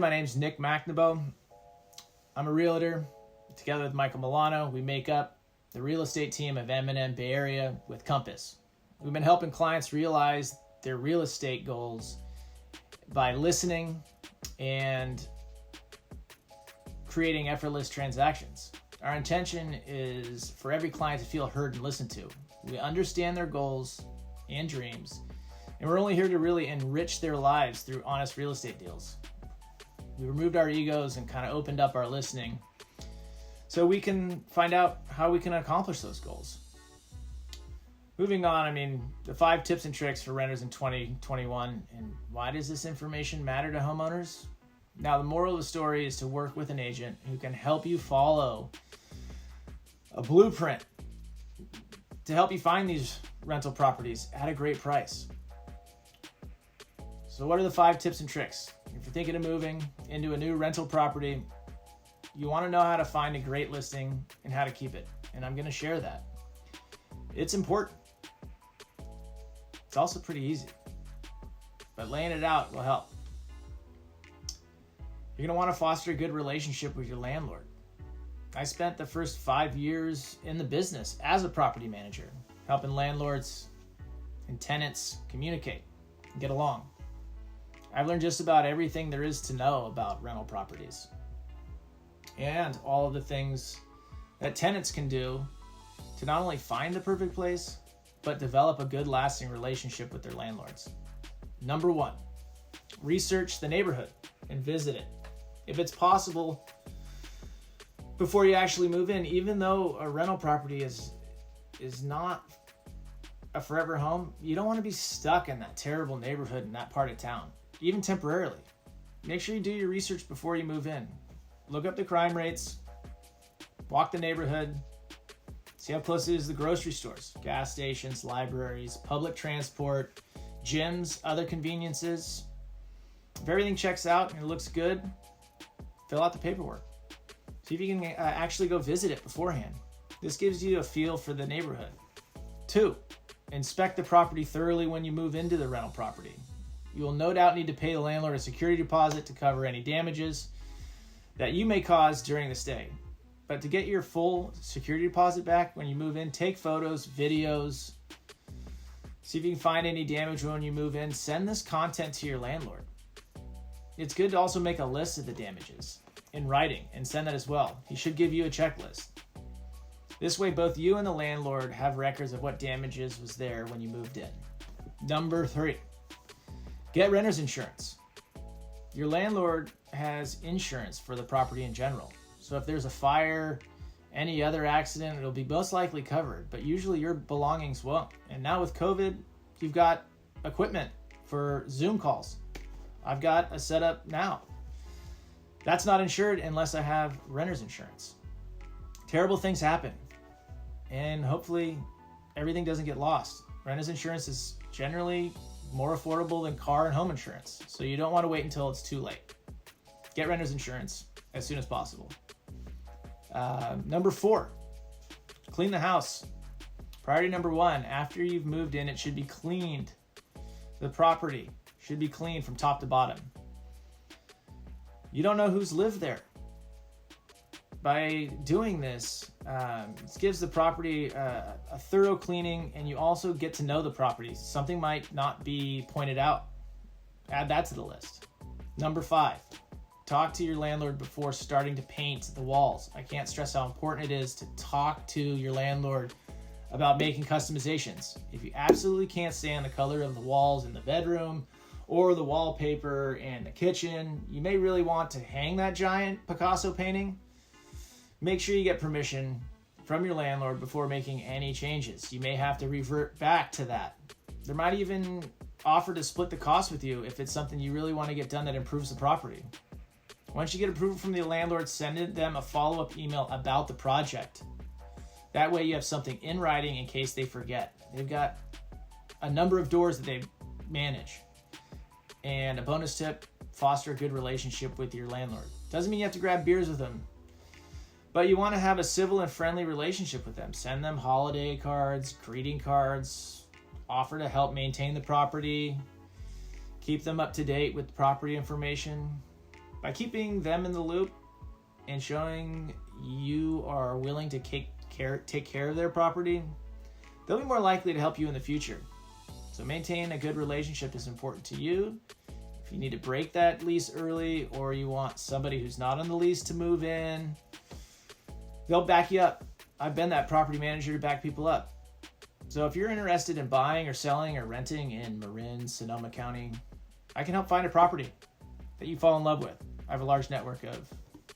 my name's McNaboe. I'm a realtor. Together with Milano, we make up the real estate team of MnM Bay Area with Compass. We've been helping clients realize their real estate goals by listening and creating effortless transactions. Our intention is for every client to feel heard and listened to. We understand their goals and dreams, and we're only here to really enrich their lives through honest real estate deals. We removed our egos and kind of opened up our listening so we can find out how we can accomplish those goals. Moving on, the 5 tips and tricks for renters in 2021, and why does this information matter to homeowners? Now, the moral of the story is to work with an agent who can help you follow a blueprint to help you find these rental properties at a great price. So what are the 5 tips and tricks? If you're thinking of moving into a new rental property, you want to know how to find a great listing and how to keep it. And I'm going to share that. It's important. It's also pretty easy, but laying it out will help. You're going to want to foster a good relationship with your landlord. I spent the first 5 years in the business as a property manager, helping landlords and tenants communicate and get along. I've learned just about everything there is to know about rental properties and all of the things that tenants can do to not only find the perfect place, but develop a good lasting relationship with their landlords. Number 1, research the neighborhood and visit it. If it's possible, before you actually move in, even though a rental property is not a forever home, you don't want to be stuck in that terrible neighborhood in that part of town, even temporarily. Make sure you do your research before you move in. Look up the crime rates, walk the neighborhood, see how close it is to the grocery stores, gas stations, libraries, public transport, gyms, other conveniences. If everything checks out and it looks good, fill out the paperwork. See if you can actually go visit it beforehand. This gives you a feel for the neighborhood. 2, inspect the property thoroughly when you move into the rental property. You will no doubt need to pay the landlord a security deposit to cover any damages that you may cause during the stay. But to get your full security deposit back when you move in, take photos, videos, see if you can find any damage when you move in. Send this content to your landlord. It's good to also make a list of the damages in writing and send that as well. He should give you a checklist. This way, both you and the landlord have records of what damages was there when you moved in. Number 3, get renter's insurance. Your landlord has insurance for the property in general. So if there's a fire, any other accident, it'll be most likely covered, but usually your belongings won't. And now with COVID, you've got equipment for Zoom calls. I've got a setup now. That's not insured unless I have renter's insurance. Terrible things happen, and hopefully everything doesn't get lost. Renter's insurance is generally more affordable than car and home insurance, so you don't want to wait until it's too late. Get renter's insurance as soon as possible. Number 4, clean the house. Priority number 1, after you've moved in, it should be cleaned. The property should be cleaned from top to bottom. You don't know who's lived there. By doing this, it gives the property a thorough cleaning, and you also get to know the property. Something might not be pointed out. Add that to the list. Number 5, talk to your landlord before starting to paint the walls. I can't stress how important it is to talk to your landlord about making customizations. If you absolutely can't stand the color of the walls in the bedroom or the wallpaper in the kitchen, you may really want to hang that giant Picasso painting. Make sure you get permission from your landlord before making any changes. You may have to revert back to that. There might even offer to split the cost with you if it's something you really want to get done that improves the property. Once you get approval from the landlord, send them a follow-up email about the project. That way you have something in writing in case they forget. They've got a number of doors that they manage. And a bonus tip, foster a good relationship with your landlord. Doesn't mean you have to grab beers with them, but you want to have a civil and friendly relationship with them. Send them holiday cards, greeting cards, offer to help maintain the property, keep them up to date with property information. By keeping them in the loop and showing you are willing to take care of their property, they'll be more likely to help you in the future. So maintaining a good relationship is important to you. If you need to break that lease early, or you want somebody who's not on the lease to move in, they'll back you up. I've been that property manager to back people up. So if you're interested in buying or selling or renting in Marin, Sonoma County, I can help find a property that you fall in love with. I have a large network of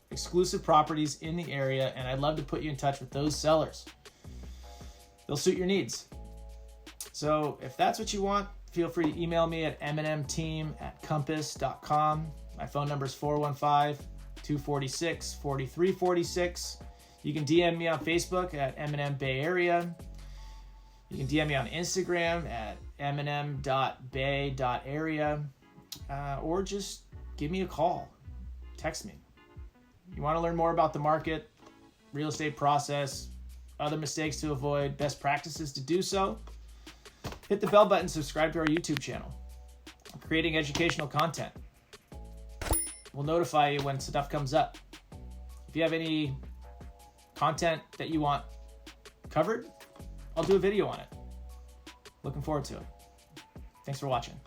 exclusive properties in the area, and I'd love to put you in touch with those sellers. They'll suit your needs. So if that's what you want, feel free to email me at mnmteam@compass.com. My phone number is 415-246-4346. You can DM me on Facebook at MnM Bay Area. You can DM me on Instagram at mnm.bay.area, or just give me a call. Text me. You want to learn more about the market, real estate process, other mistakes to avoid, best practices to do so, hit the bell button, subscribe to our YouTube channel. I'm creating educational content. We'll notify you when stuff comes up. If you have any content that you want covered, I'll do a video on it. Looking forward to it. Thanks for watching.